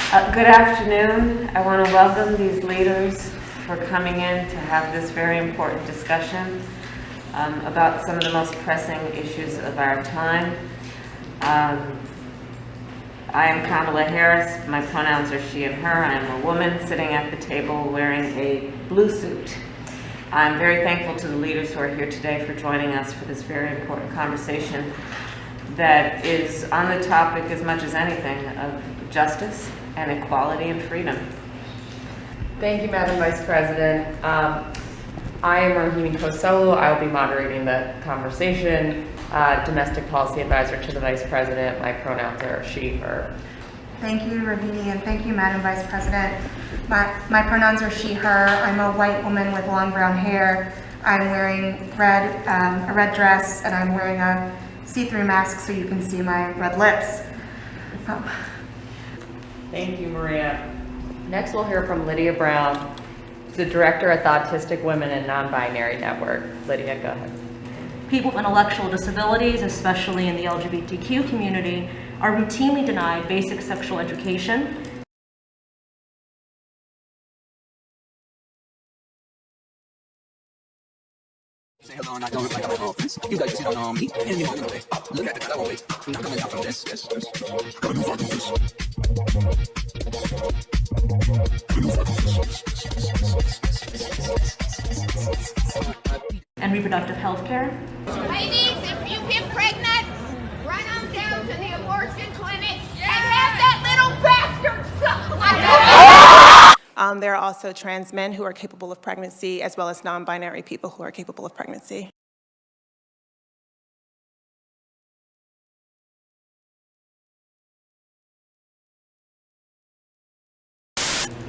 Good afternoon. I want to welcome these leaders for coming in to have this very important discussion about some of the most pressing issues of our time. I am Kamala Harris. My pronouns are she and her. I am a woman sitting at the table wearing a blue suit. I'm very thankful to the leaders who are here today for joining us for this very important conversation that is on the topic, as much as anything, of justice and equality and freedom. Thank you, Madam Vice President. I am Rohini Kosolu. I will be moderating the conversation. Domestic Policy Advisor to the Vice President. My pronouns are she, her. Thank you, Rohini, and thank you, Madam Vice President. My pronouns are she, her. I'm a white woman with long brown hair. I'm wearing a red dress, and I'm wearing a see-through mask so you can see my red lips. Thank you, Maria. Next, we'll hear from Lydia Brown, the Director at the Autistic Women and Non-Binary Network. Lydia, go ahead. People with intellectual disabilities, especially in the LGBTQ community, are routinely denied basic sexual education. Say hello and I don't look like I'm in office. You guys don't know me. And you won't know it. Look at it, I won't wait. I'm not coming out from this. And reproductive health care. Ladies, if you get pregnant, run on down to the abortion clinic and have that little bastard suck like There are also trans men who are capable of pregnancy, as well as non-binary people who are capable of pregnancy.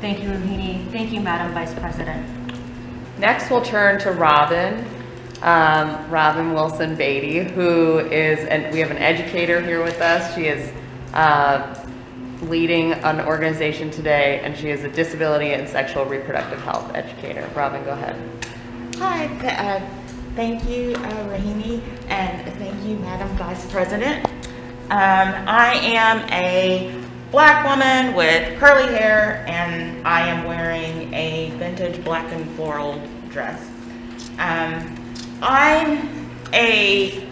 Thank you, Rohini. Thank you, Madam Vice President. Next, we'll turn to Robin Wilson Beatty, who is, and we have an educator here with us. She is leading an organization today, and she is a disability and sexual reproductive health educator. Robin, go ahead. Hi, thank you, Rohini, and thank you, Madam Vice President. I am a Black woman with curly hair, and I am wearing a vintage black and floral dress. I'm a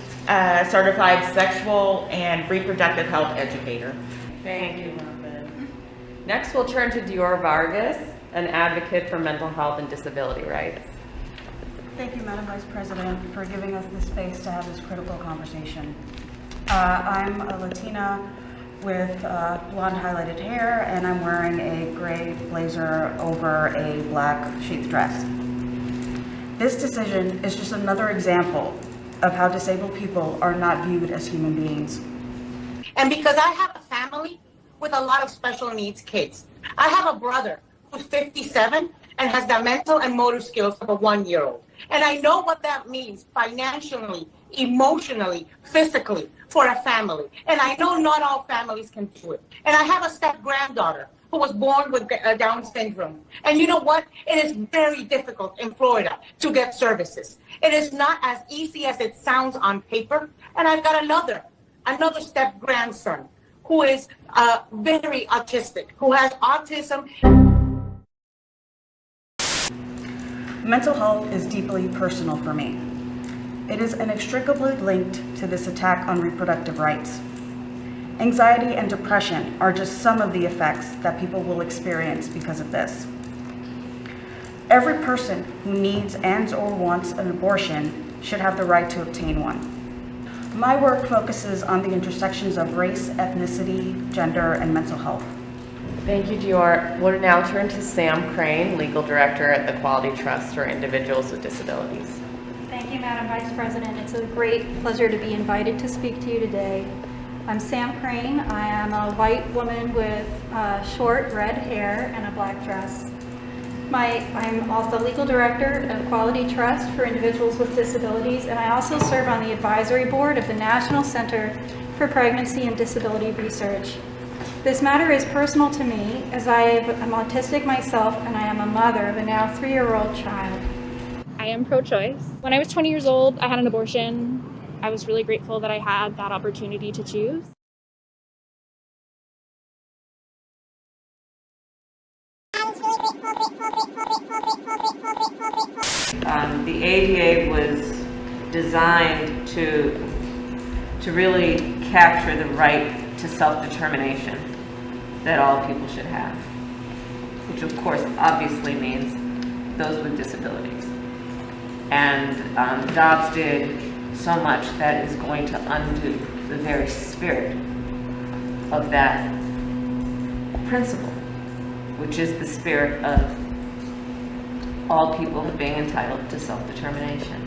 certified sexual and reproductive health educator. Thank you, Robin. Next, we'll turn to Dior Vargas, an advocate for mental health and disability rights. Thank you, Madam Vice President, for giving us the space to have this critical conversation. I'm a Latina with blonde highlighted hair, and I'm wearing a gray blazer over a black sheath dress. This decision is just another example of how disabled people are not viewed as human beings. And because I have a family with a lot of special needs kids. I have a brother who's 57 and has the mental and motor skills of a 1-year-old. And I know what that means financially, emotionally, physically for a family. And I know not all families can do it. And I have a step-granddaughter who was born with Down syndrome. And you know what? It is very difficult in Florida to get services. It is not as easy as it sounds on paper. And I've got another step-grandson who is very autistic, who has autism. Mental health is deeply personal for me. It is inextricably linked to this attack on reproductive rights. Anxiety and depression are just some of the effects that people will experience because of this. Every person who needs and/or wants an abortion should have the right to obtain one. My work focuses on the intersections of race, ethnicity, gender, and mental health. Thank you, Dior. We'll now turn to Sam Crane, Legal Director at the Quality Trust for Individuals with Disabilities. Thank you, Madam Vice President. It's a great pleasure to be invited to speak to you today. I'm Sam Crane. I am a white woman with short red hair and a black dress. I'm also Legal Director of Quality Trust for Individuals with Disabilities, and I also serve on the advisory board of the National Center for Pregnancy and Disability Research. This matter is personal to me as I am autistic myself, and I am a mother of a now 3-year-old child. I am pro-choice. When I was 20 years old, I had an abortion. I was really grateful that I had that opportunity to choose. The ADA was designed to really capture the right to self-determination that all people should have, which of course obviously means those with disabilities. And Dobbs did so much that is going to undo the very spirit of that principle, which is the spirit of all people being entitled to self-determination.